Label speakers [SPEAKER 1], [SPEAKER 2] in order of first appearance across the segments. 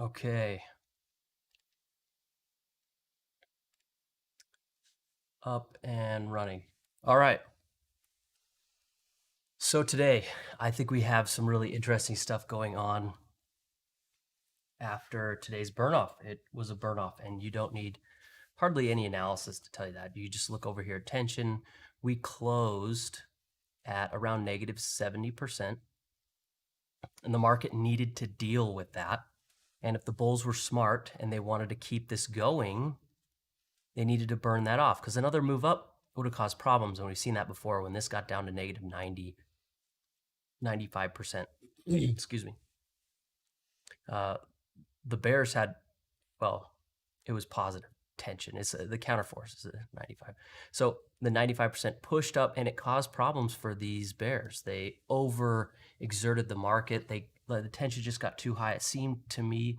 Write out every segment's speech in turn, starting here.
[SPEAKER 1] Okay. Up and running. All right. So today, I think we have some really interesting stuff going on after today's burn off. It was a burn off, and you don't need hardly any analysis to tell you that. You just look over here, tension. We closed at around negative 70%, and the market needed to deal with that. And if the bulls were smart and they wanted to keep this going, they needed to burn that off, because another move up would have caused problems. And we've seen that before when this got down to negative 90, 95%. Excuse me. The bears had, well, it was positive tension. It's the counterforce is 95. So the 95% pushed up, and it caused problems for these bears. They over exerted the market. The tension just got too high. It seemed to me,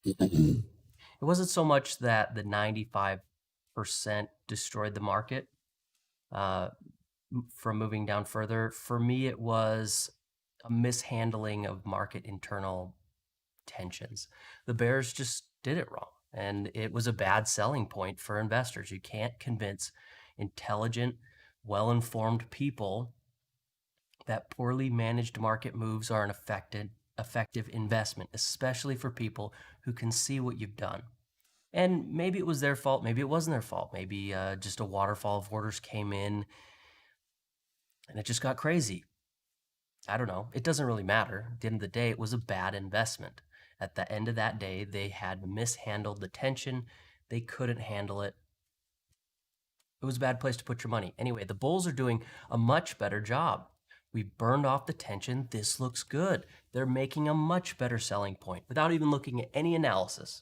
[SPEAKER 1] it wasn't so much that the 95% destroyed the market from moving down further. For me, it was a mishandling of market internal tensions. The bears just did it wrong, and it was a bad selling point for investors. You can't convince intelligent, well-informed people that poorly managed market moves are an effective investment, especially for people who can see what you've done. And maybe it was their fault, maybe it wasn't their fault. Maybe just a waterfall of orders came in and it just got crazy. I don't know. It doesn't really matter. At the end of the day, it was a bad investment. At the end of that day, they had mishandled the tension. They couldn't handle it. It was a bad place to put your money. Anyway, the bulls are doing a much better job. We burned off the tension. This looks good. They're making a much better selling point without even looking at any analysis.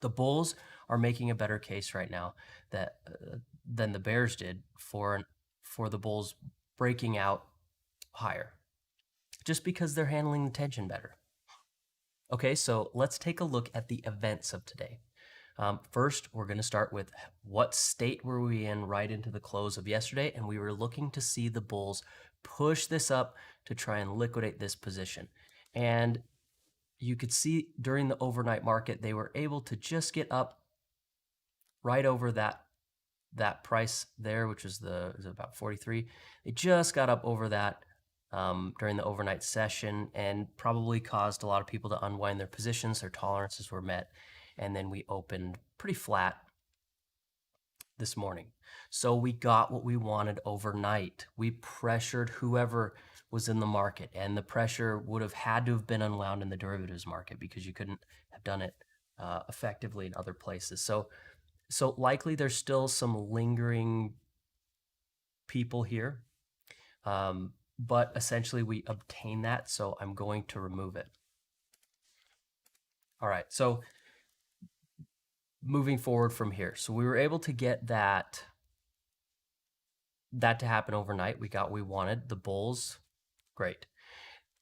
[SPEAKER 1] The bulls are making a better case right now than the bears did for the bulls breaking out higher, just because they're handling the tension better. Okay, so let's take a look at the events of today. First, we're going to start with what state were we in right into the close of yesterday, and we were looking to see the bulls push this up to try and liquidate this position. And you could see during the overnight market, they were able to just get up right over that price there, which was about 43. They just got up over that during the overnight session, and probably caused a lot of people to unwind their positions. Their tolerances were met, and then we opened pretty flat this morning. So we got what we wanted overnight. We pressured whoever was in the market, and the pressure would have had to have been unwound in the derivatives market, because you couldn't have done it effectively in other places. So likely there's still some lingering people here. But essentially we obtain that, so I'm going to remove it. All right, so moving forward from here. So we were able to get that to happen overnight. We got what we wanted. The bulls, great.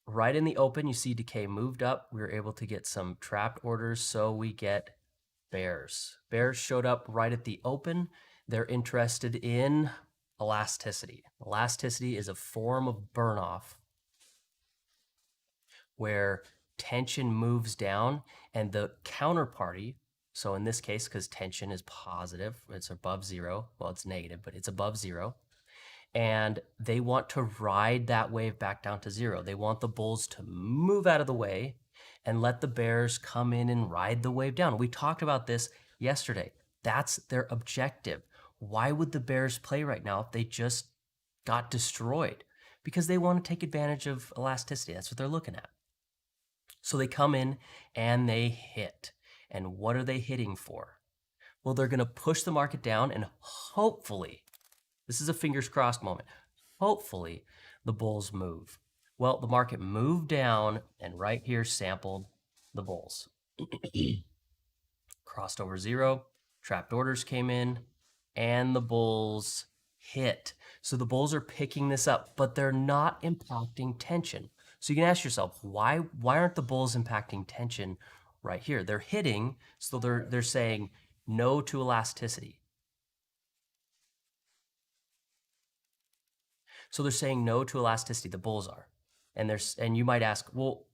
[SPEAKER 1] Right in the open, you see decay moved up. We were able to get some trapped orders, so we get bears. Bears showed up right at the open. They're interested in elasticity. Elasticity is a form of burn off where tension moves down and the counterparty, so in this case, because tension is positive, it's above zero. Well, it's negative, but it's above zero. And they want to ride that wave back down to zero. They want the bulls to move out of the way and let the bears come in and ride the wave down. We talked about this yesterday. That's their objective. Why would the bears play right now if they just got destroyed? Because they want to take advantage of elasticity. That's what they're looking at. So they come in and they hit. And what are they hitting for? Well, they're going to push the market down, and hopefully, this is a fingers crossed moment, hopefully the bulls move. Well, the market moved down, and right here sampled the bulls. Crossed over zero, trapped orders came in, and the bulls hit. So the bulls are picking this up, but they're not impacting tension. So you can ask yourself, why aren't the bulls impacting tension right here? They're hitting, so they're saying no to elasticity. So they're saying no to elasticity, the bulls are. And you might ask, well,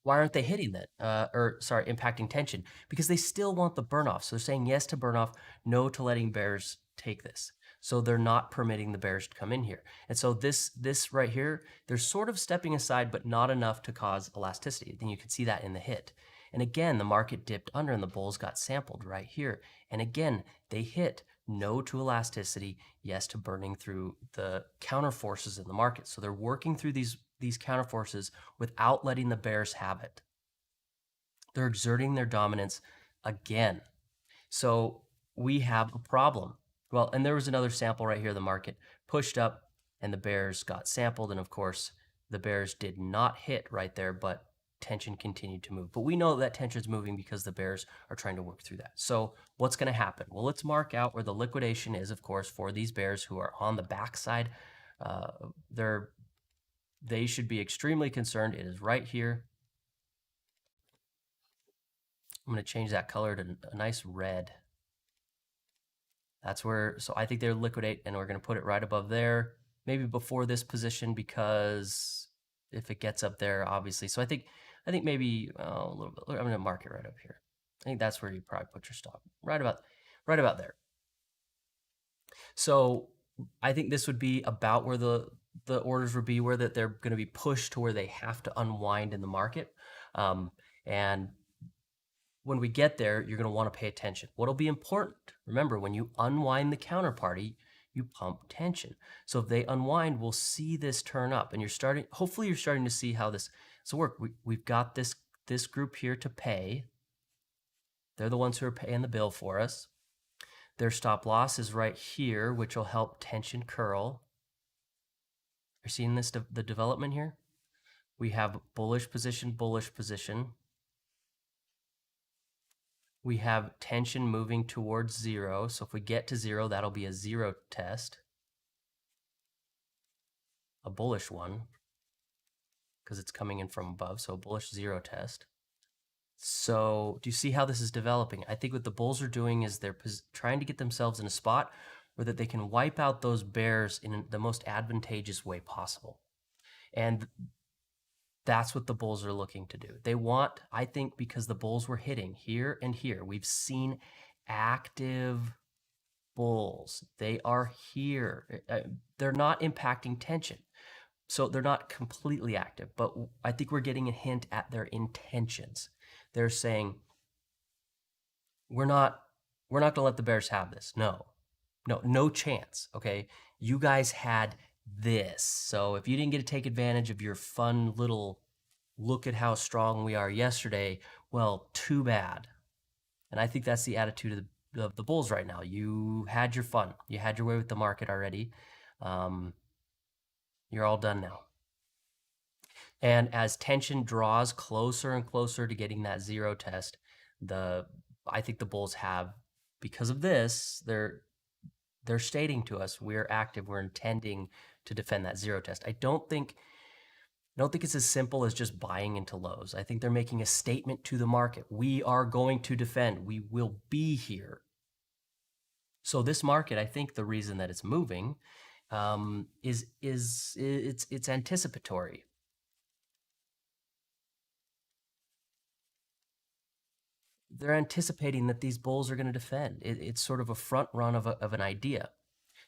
[SPEAKER 1] Why aren't they hitting that? Or sorry, impacting tension? Because they still want the burn off. So they're saying yes to burn off, no to letting bears take this. So they're not permitting the bears to come in here. And so this right here, they're sort of stepping aside, but not enough to cause elasticity. Then you can see that in the hit. And again, the market dipped under and the bulls got sampled right here. And again, they hit no to elasticity, yes to burning through the counter forces in the market. So they're working through these counter forces without letting the bears have it. They're exerting their dominance again. So we have a problem. Well, and there was another sample right here. The market pushed up and the bears got sampled. And of course, the bears did not hit right there, but tension continued to move. But we know that tension is moving because the bears are trying to work through that. So what's going to happen? Well, let's mark out where the liquidation is, of course, for these bears who are on the backside. They should be extremely concerned. It is right here. I'm going to change that color to a nice red. That's where, so I think they're liquidate, and we're going to put it right above there, maybe before this position, because if it gets up there, obviously. So I think maybe a little bit. I'm going to mark it right up here. I think that's where you probably put your stop, right about there. So I think this would be about where the orders would be, where that they're going to be pushed to where they have to unwind in the market. And when we get there, you're going to want to pay attention. What'll be important? Remember, when you unwind the counterparty, you pump tension. So if they unwind, we'll see this turn up, and hopefully you're starting to see how this works. We've got this group here to pay. They're the ones who are paying the bill for us. Their stop loss is right here, which will help tension curl. You're seeing this, the development here? We have bullish position, bullish position. We have tension moving towards zero. So if we get to zero, that'll be a zero test. A bullish one, because it's coming in from above. So a bullish zero test. So do you see how this is developing? I think what the bulls are doing is they're trying to get themselves in a spot where that they can wipe out those bears in the most advantageous way possible. And that's what the bulls are looking to do. They want, I think, because the bulls were hitting here and here, we've seen active bulls. They are here. They're not impacting tension. So they're not completely active, but I think we're getting a hint at their intentions. They're saying, we're not going to let the bears have this. No chance. Okay. You guys had this. So if you didn't get to take advantage of your fun little look at how strong we are yesterday, well, too bad. And I think that's the attitude of the bulls right now. You had your fun. You had your way with the market already. You're all done now. And as tension draws closer and closer to getting that zero test, I think the bulls have, because of this, they're stating to us, we're active, we're intending to defend that zero test. I don't think it's as simple as just buying into lows. I think they're making a statement to the market. We are going to defend. We will be here. So this market, I think the reason that it's moving is it's anticipatory. They're anticipating that these bulls are going to defend. It's sort of a front run of an idea.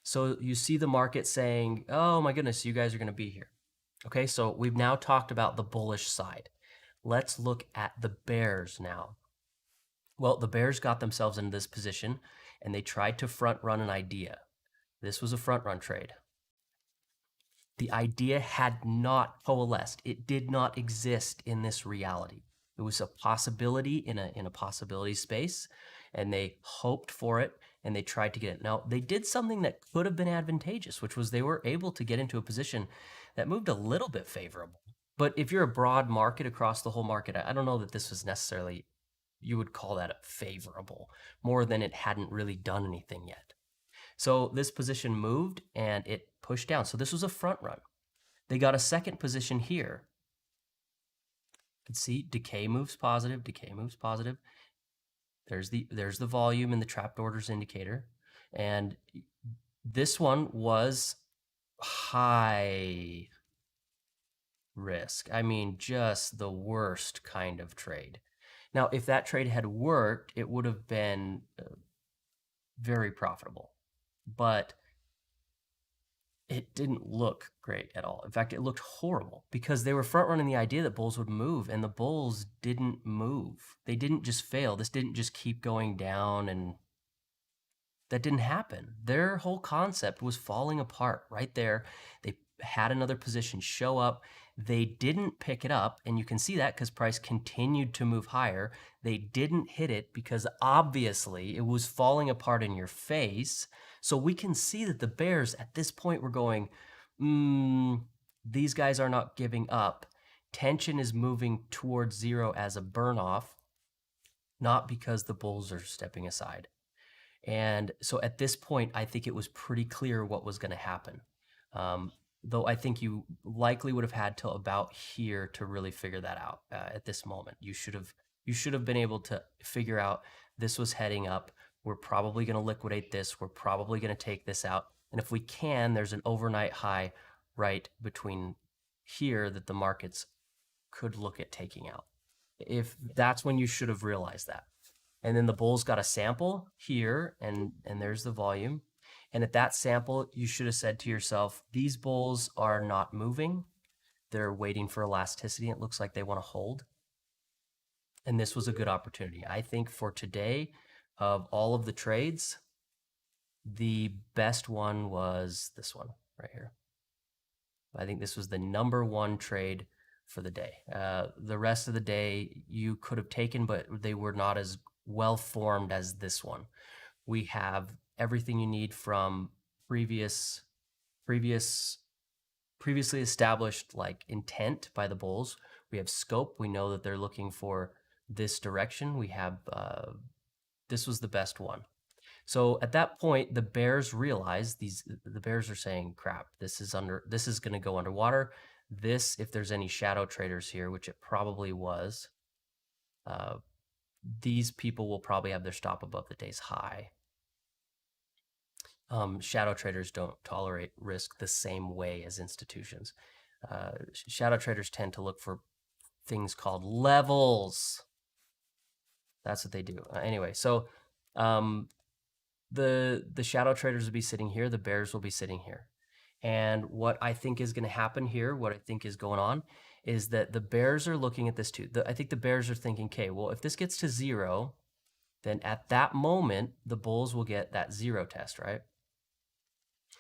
[SPEAKER 1] So you see the market saying, oh my goodness, you guys are going to be here. Okay, so we've now talked about the bullish side. Let's look at the bears now. Well, the bears got themselves in this position and they tried to front run an idea. This was a front run trade. The idea had not coalesced. It did not exist in this reality. It was a possibility in a possibility space, and they hoped for it, and they tried to get it. Now, they did something that could have been advantageous, which was they were able to get into a position that moved a little bit favorable. But if you're a broad market across the whole market, I don't know that this was necessarily, you would call that favorable, more than it hadn't really done anything yet. So this position moved, and it pushed down. So this was a front run. They got a second position here. You can see decay moves positive, decay moves positive. There's the volume in the trapped orders indicator. And this one was high. risk. I mean, just the worst kind of trade. Now, if that trade had worked, it would have been very profitable, but it didn't look great at all. In fact, it looked horrible because they were front running the idea that bulls would move, and the bulls didn't move. They didn't just fail. This didn't just keep going down, and that didn't happen. Their whole concept was falling apart right there. They had another position show up. They didn't pick it up, and you can see that because price continued to move higher. They didn't hit it because obviously it was falling apart in your face. So we can see that the bears at this point were going, these guys are not giving up. Tension is moving towards zero as a burn off, not because the bulls are stepping aside. And so at this point, I think it was pretty clear what was going to happen. Though I think you likely would have had till about here to really figure that out at this moment. You should have been able to figure out this was heading up. We're probably going to liquidate this. We're probably going to take this out. And if we can, there's an overnight high right between here that the markets could look at taking out. If that's when you should have realized that. And then the bulls got a sample here, and there's the volume. And at that sample, you should have said to yourself, these bulls are not moving. They're waiting for elasticity. It looks like they want to hold. And this was a good opportunity. I think for today, of all of the trades, the best one was this one right here. I think this was the number one trade for the day. The rest of the day you could have taken, but they were not as well formed as this one. We have everything you need from previously established like intent by the bulls. We have scope. We know that they're looking for this direction. We have this was the best one. So at that point, the bears realize the bears are saying, crap, this is going to go underwater. This, if there's any shadow traders here, which it probably was, these people will probably have their stop above the day's high. Shadow traders don't tolerate risk the same way as institutions. Shadow traders tend to look for things called levels. That's what they do. Anyway, so the shadow traders will be sitting here. The bears will be sitting here. And what I think is going to happen here, what I think is going on, is that the bears are looking at this too. I think the bears are thinking, okay, well, if this gets to zero, then at that moment, the bulls will get that zero test, right?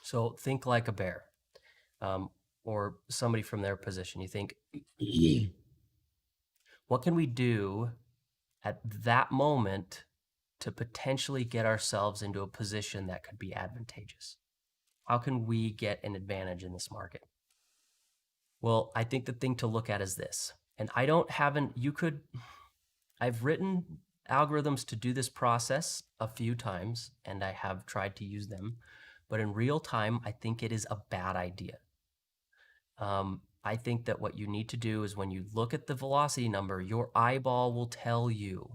[SPEAKER 1] So think like a bear or somebody from their position. You think, what can we do at that moment to potentially get ourselves into a position that could be advantageous? How can we get an advantage in this market? Well, I think the thing to look at is this. And I don't have I've written algorithms to do this process a few times, and I have tried to use them. But in real time, I think it is a bad idea. I think that what you need to do is when you look at the velocity number, your eyeball will tell you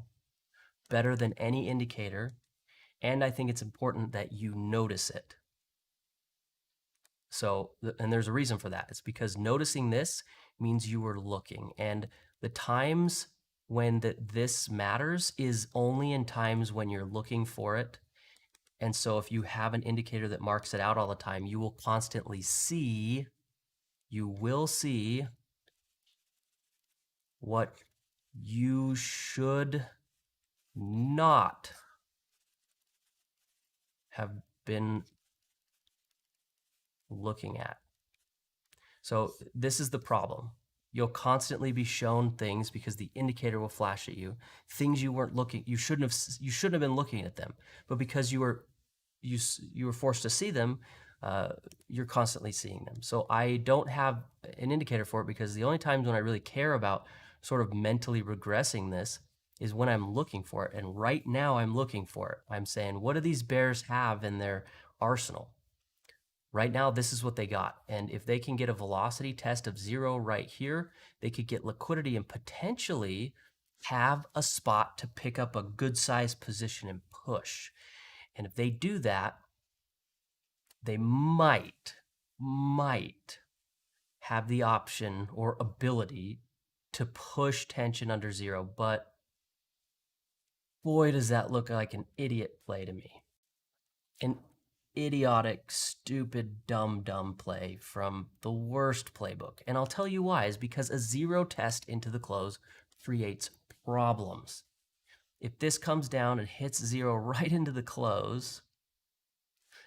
[SPEAKER 1] better than any indicator. And I think it's important that you notice it. So, and there's a reason for that. It's because noticing this means you were looking. And the times when this matters is only in times when you're looking for it. And so if you have an indicator that marks it out all the time, you will constantly see, what you should not have been looking at. So this is the problem. You'll constantly be shown things because the indicator will flash at you, things you weren't looking, you shouldn't have been looking at them, but because you were forced to see them, you're constantly seeing them. So I don't have an indicator for it because the only times when I really care about sort of mentally regressing this is when I'm looking for it. And right now I'm looking for it. I'm saying, what do these bears have in their arsenal? Right now, this is what they got. And if they can get a velocity test of zero right here, they could get liquidity and potentially have a spot to pick up a good sized position and push. And if they do that, they might have the option or ability to push tension under zero, but boy, does that look like an idiot play to me. An idiotic, stupid, dumb play from the worst playbook. And I'll tell you why, is because a zero test into the close creates problems. If this comes down and hits zero right into the close,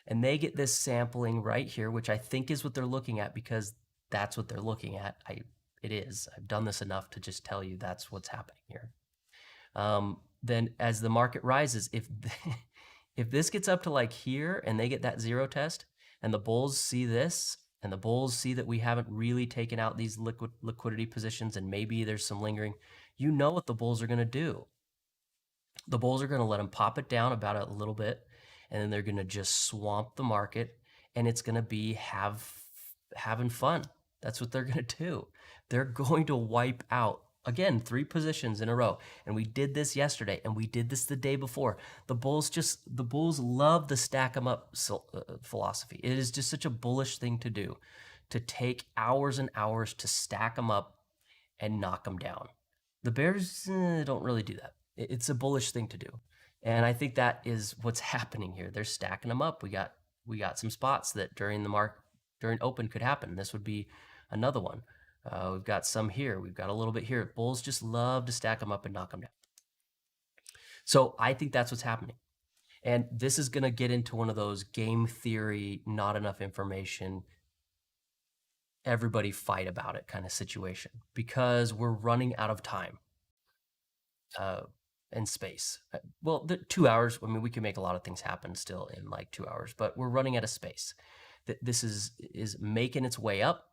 [SPEAKER 1] and they get this sampling right here, which I think is what they're looking at because that's what they're looking at. It is. I've done this enough to just tell you that's what's happening here. Then as the market rises, if if this gets up to like here and they get that zero test and the bulls see this and the bulls see that we haven't really taken out these liquidity positions and maybe there's some lingering, you know what the bulls are going to do. The bulls are going to let them pop it down about a little bit, and then they're going to just swamp the market, and it's going to be having fun. That's what they're going to do. They're going to wipe out, again, 3 positions in a row. And we did this yesterday, and we did this the day before. The bulls love the stack them up philosophy. It is just such a bullish thing to do, to take hours and hours to stack them up and knock them down. The bears don't really do that. It's a bullish thing to do. And I think that is what's happening here. They're stacking them up. We got some spots that during open could happen. This would be another one. We've got some here. We've got a little bit here. Bulls just love to stack them up and knock them down. So I think that's what's happening. And this is going to get into one of those game theory, not enough information, everybody fight about it kind of situation, because we're running out of time and space. Well, 2 hours, I mean, we can make a lot of things happen still in like 2 hours, but we're running out of space. This is making its way up,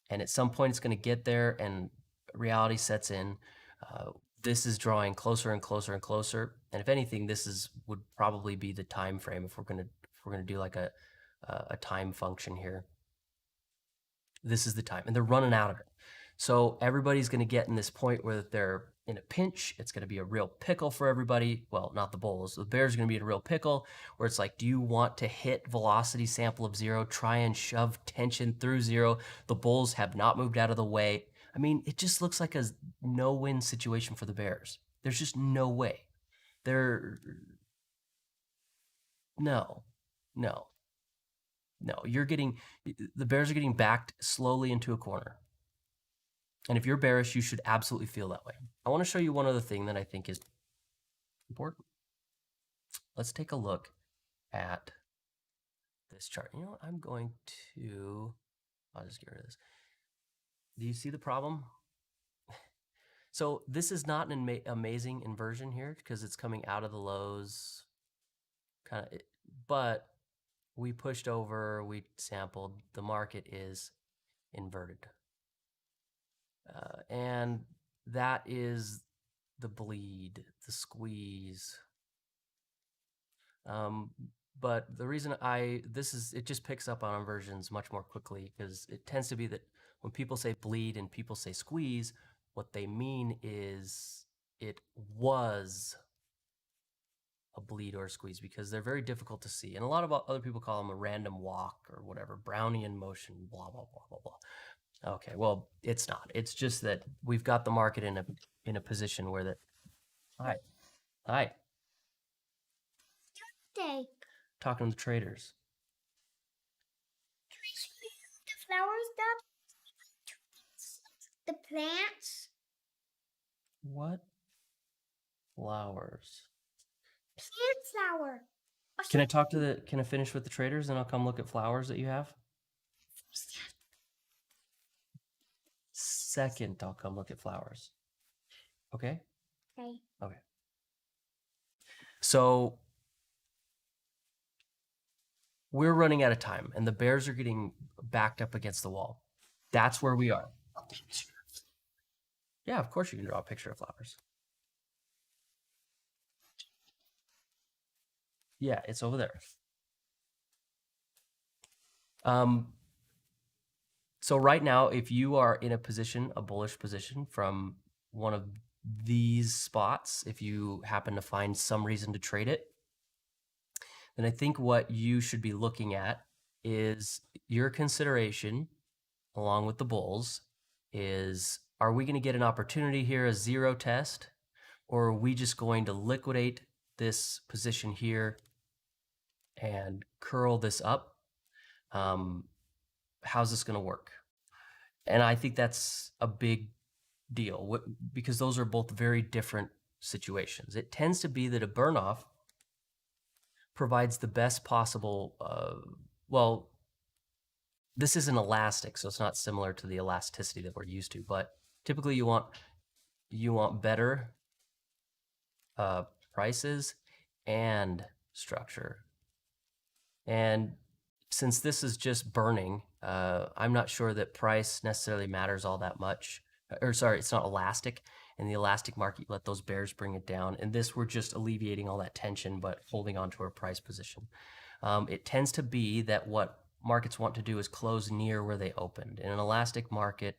[SPEAKER 1] and at some point it's going to get there and reality sets in. This is drawing closer and closer and closer, and if anything, would probably be the time frame if we're going to do like a time function here. This is the time, and they're running out of it. So everybody's going to get in this point where they're in a pinch. It's going to be a real pickle for everybody. Well, not the bulls. The bears are going to be in a real pickle where it's like, do you want to hit velocity sample of zero, try and shove tension through zero? The bulls have not moved out of the way. I mean, it just looks like a no-win situation for the bears. There's just no way. No. The bears are getting backed slowly into a corner. And if you're bearish, you should absolutely feel that way. I want to show you one other thing that I think is important. Let's take a look at this chart. You know what? I'll just get rid of this. Do you see the problem? So this is not an amazing inversion here because it's coming out of the lows, but we pushed over, we sampled, the market is inverted. And that is the bleed, the squeeze. But the reason it just picks up on inversions much more quickly, because it tends to be that when people say bleed and people say squeeze, what they mean is it was a bleed or a squeeze, because they're very difficult to see. And a lot of other people call them a random walk or whatever, Brownian motion, blah, blah, blah, blah, blah. Okay, well, it's not. It's just that we've got the market in a position where Hi.
[SPEAKER 2] Day.
[SPEAKER 1] Talking to the traders.
[SPEAKER 2] The flowers, Dad? The plants?
[SPEAKER 1] What? Flowers.
[SPEAKER 2] Plant flower.
[SPEAKER 1] Can I finish with the traders and I'll come look at flowers that you have? Second, I'll come look at flowers. Okay? Okay. So we're running out of time and the bears are getting backed up against the wall. That's where we are. Yeah, of course you can draw a picture of flowers. Yeah, it's over there. So right now, if you are in a bullish position from one of these spots, if you happen to find some reason to trade it, then I think what you should be looking at is your consideration along with the bulls is, are we going to get an opportunity here, a zero test, or are we just going to liquidate this position here and curl this up? How's this going to work? And I think that's a big deal because those are both very different situations. It tends to be that a burnoff provides the best possible, well, this isn't elastic, so it's not similar to the elasticity that we're used to, but typically you want better prices and structure. And since this is just burning, I'm not sure that price necessarily matters all that much. Or sorry, it's not elastic. In the elastic market, you let those bears bring it down. And this, we're just alleviating all that tension, but holding on to our price position. It tends to be that what markets want to do is close near where they opened. In an elastic market,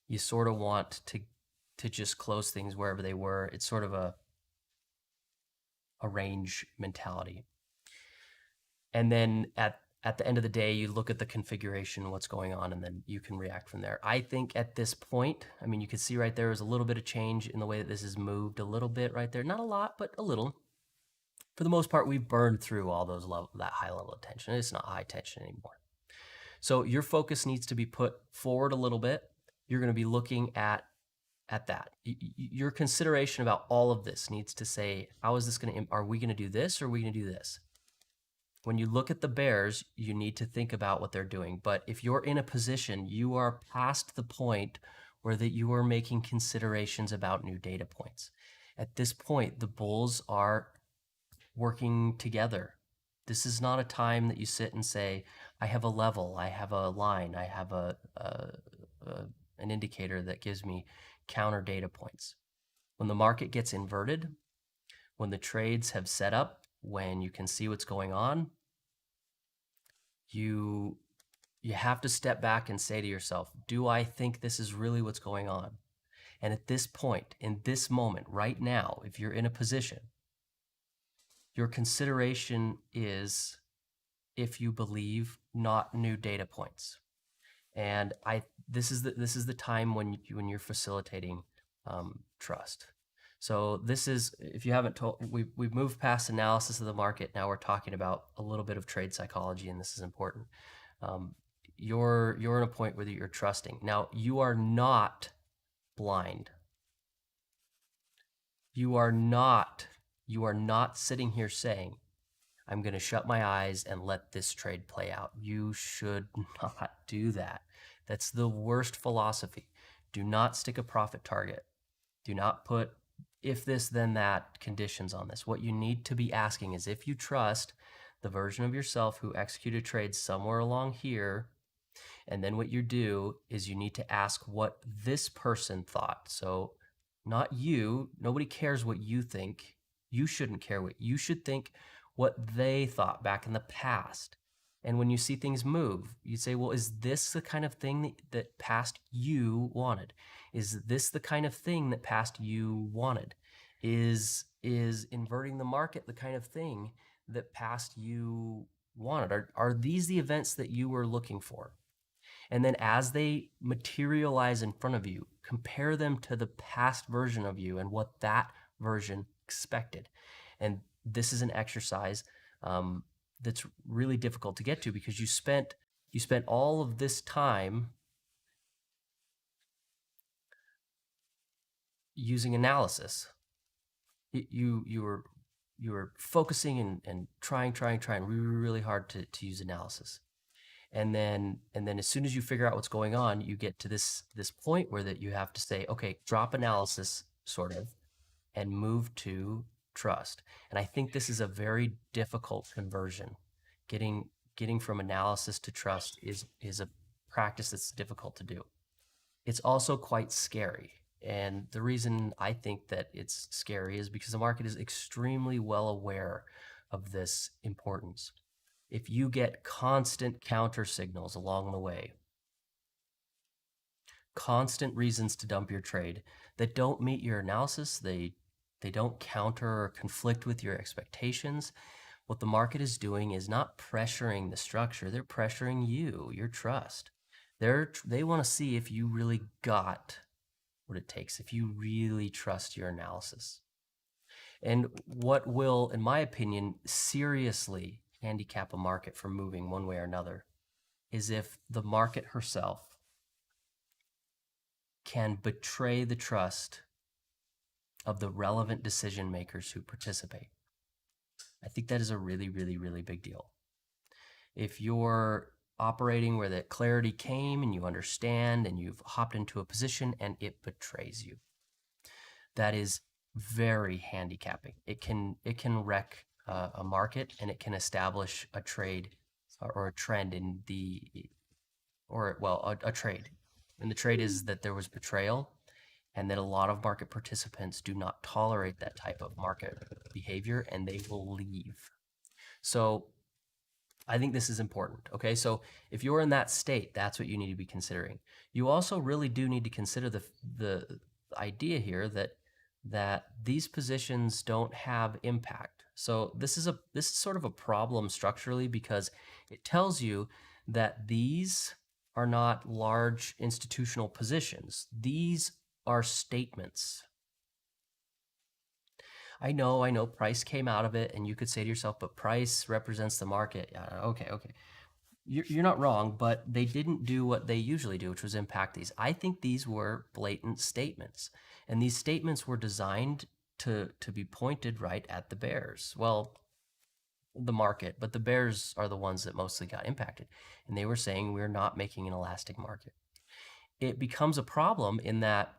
[SPEAKER 1] you sort of want to just close things wherever they were. It's sort of a range mentality. And then at the end of the day, you look at the configuration, what's going on, and then you can react from there. I think at this point, I mean, you can see right there is a little bit of change in the way that this has moved a little bit right there. Not a lot, but a little. For the most part, we've burned through all those that high level of tension. It's not high tension anymore. So your focus needs to be put forward a little bit. You're going to be looking at that. Your consideration about all of this needs to say, how is this going to, are we going to do this or are we going to do this? When you look at the bears, you need to think about what they're doing. But if you're in a position, you are past the point where that you are making considerations about new data points. At this point, the bulls are working together. This is not a time that you sit and say, I have a level, I have a line, I have an indicator that gives me counter data points. When the market gets inverted, when the trades have set up, when you can see what's going on, you have to step back and say to yourself, do I think this is really what's going on? And at this point, in this moment, right now, if you're in a position, your consideration is if you believe, not new data points. And this is the time when you're facilitating trust. So this is, if you haven't told, we've moved past analysis of the market. Now we're talking about a little bit of trade psychology, and this is important. You're in a point where you're trusting. Now you are not blind. You are not sitting here saying, I'm going to shut my eyes and let this trade play out. You should not do that. That's the worst philosophy. Do not stick a profit target. Do not put if this, then that conditions on this. What you need to be asking is if you trust the version of yourself who executed trades somewhere along here, and then what you do is you need to ask what this person thought. So not you, nobody cares what you think. You shouldn't care what you should think, what they thought back in the past. And when you see things move, you say, well, is this the kind of thing that past you wanted? Is this the kind of thing that past you wanted? Is inverting the market the kind of thing that past you wanted? Are these the events that you were looking for? And then as they materialize in front of you, compare them to the past version of you and what that version expected. And this is an exercise that's really difficult to get to because you spent all of this time using analysis. You were focusing and trying really hard to use analysis. And then as soon as you figure out what's going on, you get to this point where that you have to say, okay, drop analysis sort of and move to trust. And I think this is a very difficult conversion. Getting from analysis to trust is a practice that's difficult to do. It's also quite scary. And the reason I think that it's scary is because the market is extremely well aware of this importance. If you get constant counter signals along the way, constant reasons to dump your trade that don't meet your analysis, they don't counter or conflict with your expectations, what the market is doing is not pressuring the structure, they're pressuring you, your trust. They want to see if you really got what it takes, if you really trust your analysis. And what will, in my opinion, seriously handicap a market from moving one way or another is if the market herself can betray the trust of the relevant decision makers who participate. I think that is a really, really, really big deal. If you're operating where that clarity came and you understand and you've hopped into a position and it betrays you, that is very handicapping. It can wreck a market, and it can establish a trade or a trend in the or well a trade. And the trade is that there was betrayal, and that a lot of market participants do not tolerate that type of market behavior, and they will leave. So I think this is important. Okay, so if you're in that state, that's what you need to be considering. You also really do need to consider the idea here that these positions don't have impact. So this is sort of a problem structurally, because it tells you that these are not large institutional positions. These are statements. I know price came out of it, and you could say to yourself, but price represents the market. Okay. You're not wrong, but they didn't do what they usually do, which was impact these. I think these were blatant statements, and these statements were designed to be pointed right at the bears. Well, the market, but the bears are the ones that mostly got impacted, and they were saying we're not making an elastic market. It becomes a problem in that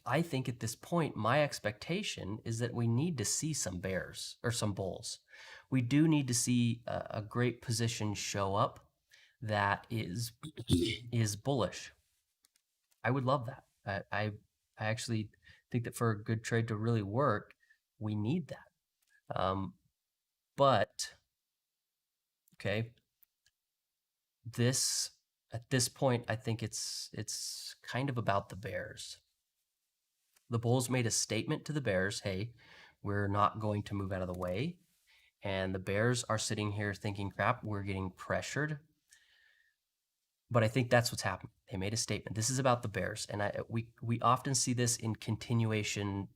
[SPEAKER 1] I think at this point, my expectation is that we need to see some bears or some bulls. We do need to see a great position show up that is bullish. I would love that. I actually think that for a good trade to really work, we need that. But okay, this at this point, I think it's kind of about the bears. The bulls made a statement to the bears, hey, we're not going to move out of the way. And the bears are sitting here thinking, crap, we're getting pressured. But I think that's what's happened. They made a statement. This is about the bears. And we often see this in continuation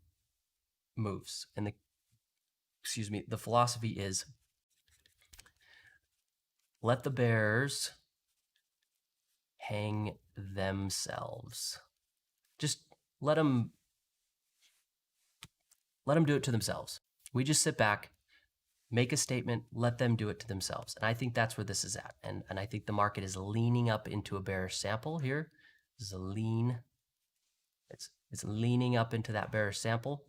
[SPEAKER 1] moves. And the philosophy is let the bears hang themselves. Just let them do it to themselves. We just sit back, make a statement, let them do it to themselves. And I think that's where this is at. And I think the market is leaning up into a bearish sample here. This is a lean. It's leaning up into that bearish sample.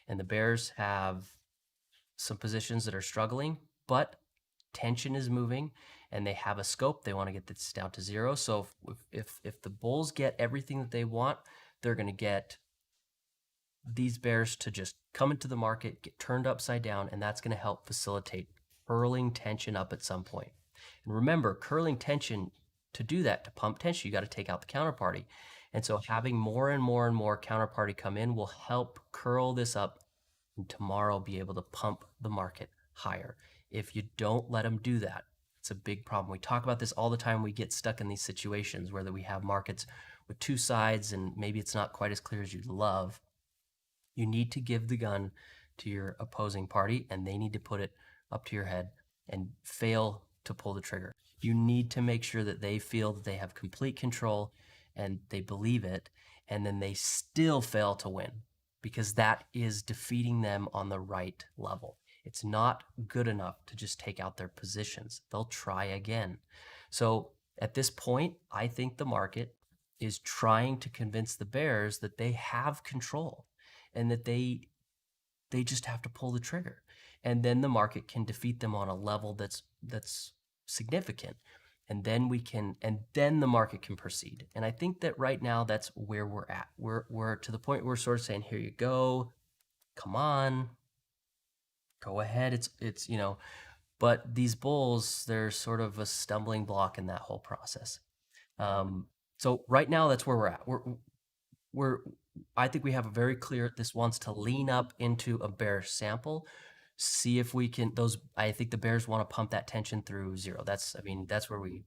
[SPEAKER 1] And the bears have some positions that are struggling, but tension is moving, and they have a scope. They want to get this down to zero. So if the bulls get everything that they want, they're going to get these bears to just come into the market, get turned upside down, and that's going to help facilitate curling tension up at some point. And remember, curling tension, to do that, to pump tension, you got to take out the counterparty. And so having more and more and more counterparty come in will help curl this up, and tomorrow be able to pump the market higher. If you don't let them do that, it's a big problem. We talk about this all the time. We get stuck in these situations where we have markets with two sides, and maybe it's not quite as clear as you'd love. You need to give the gun to your opposing party, and they need to put it up to your head and fail to pull the trigger. You need to make sure that they feel that they have complete control and they believe it, and then they still fail to win, because that is defeating them on the right level. It's not good enough to just take out their positions. They'll try again. So at this point, I think the market is trying to convince the bears that they have control, and that they just have to pull the trigger. And then the market can defeat them on a level that's significant. And then the market can proceed. And I think that right now that's where we're at. We're to the point where we're sort of saying, here you go, come on, go ahead. It's but these bulls, they're sort of a stumbling block in that whole process. So right now that's where we're at. I think we have a very clear, this wants to lean up into a bearish sample. See if we can, I think the bears want to pump that tension through zero. That's where we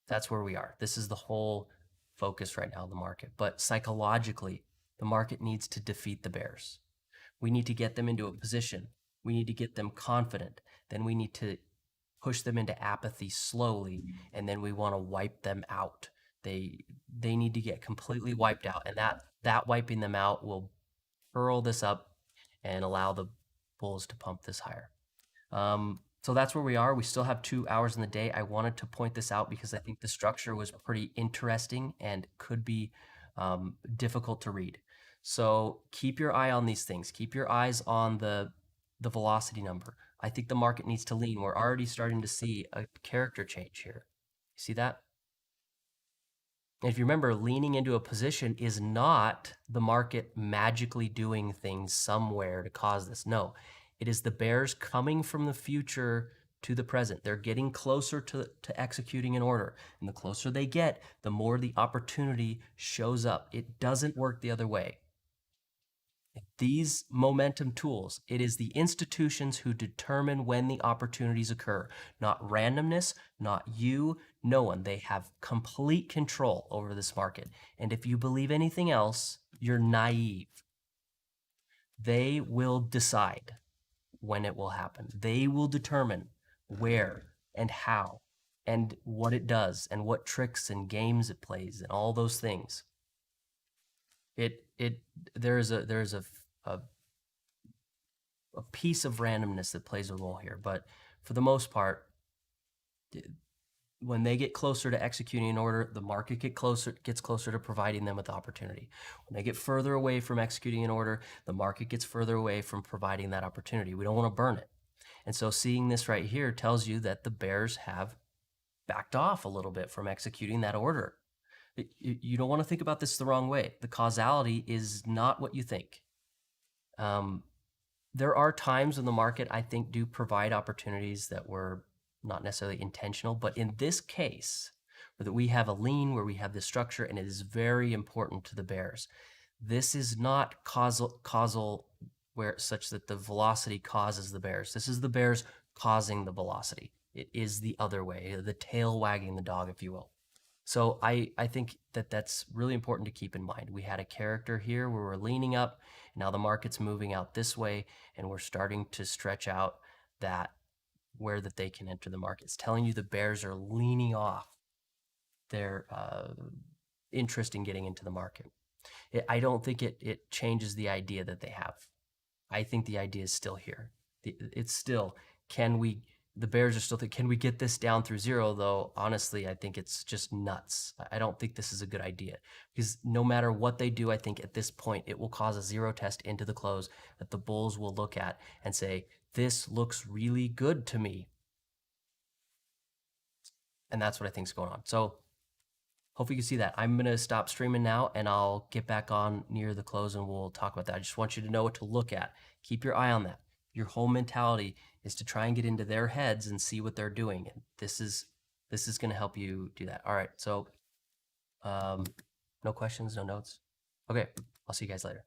[SPEAKER 1] That's where we are. This is the whole focus right now of the market. But psychologically, the market needs to defeat the bears. We need to get them into a position. We need to get them confident. Then we need to push them into apathy slowly, and then we want to wipe them out. They need to get completely wiped out, and that wiping them out will hurl this up and allow the bulls to pump this higher. So that's where we are. We still have 2 hours in the day. I wanted to point this out because I think the structure was pretty interesting and could be difficult to read. So keep your eye on these things. Keep your eyes on the velocity number. I think the market needs to lean. We're already starting to see a character change here. You see that? And if you remember, leaning into a position is not the market magically doing things somewhere to cause this. No, it is the bears coming from the future to the present. They're getting closer to executing an order. And the closer they get, the more the opportunity shows up. It doesn't work the other way. These momentum tools, it is the institutions who determine when the opportunities occur, not randomness, not you, no one. They have complete control over this market. And if you believe anything else, you're naive. They will decide when it will happen. They will determine where and how and what it does and what tricks and games it plays and all those things. There's a piece of randomness that plays a role here, but for the most part, when they get closer to executing an order, the market gets closer to providing them with opportunity. When they get further away from executing an order, the market gets further away from providing that opportunity. We don't want to burn it. And so seeing this right here tells you that the bears have backed off a little bit from executing that order. You don't want to think about this the wrong way. The causality is not what you think. There are times when the market, I think, do provide opportunities that were not necessarily intentional, but in this case, where we have a lean, where we have this structure, and it is very important to the bears. This is not causal where such that the velocity causes the bears. This is the bears causing the velocity. It is the other way, the tail wagging the dog, if you will. So I think that that's really important to keep in mind. We had a character here where we're leaning up, and now the market's moving out this way, and we're starting to stretch out that where that they can enter the market. It's telling you the bears are leaning off their interest in getting into the market. I don't think it changes the idea that they have. I think the idea is still here. It's still, the bears are still thinking, can we get this down through zero? Though, honestly, I think it's just nuts. I don't think this is a good idea because no matter what they do, I think at this point, it will cause a zero test into the close that the bulls will look at and say, this looks really good to me. And that's what I think is going on. So hopefully you can see that. I'm going to stop streaming now and I'll get back on near the close and we'll talk about that. I just want you to know what to look at. Keep your eye on that. Your whole mentality is to try and get into their heads and see what they're doing. And this is going to help you do that. All right. So no questions, no notes. Okay. I'll see you guys later.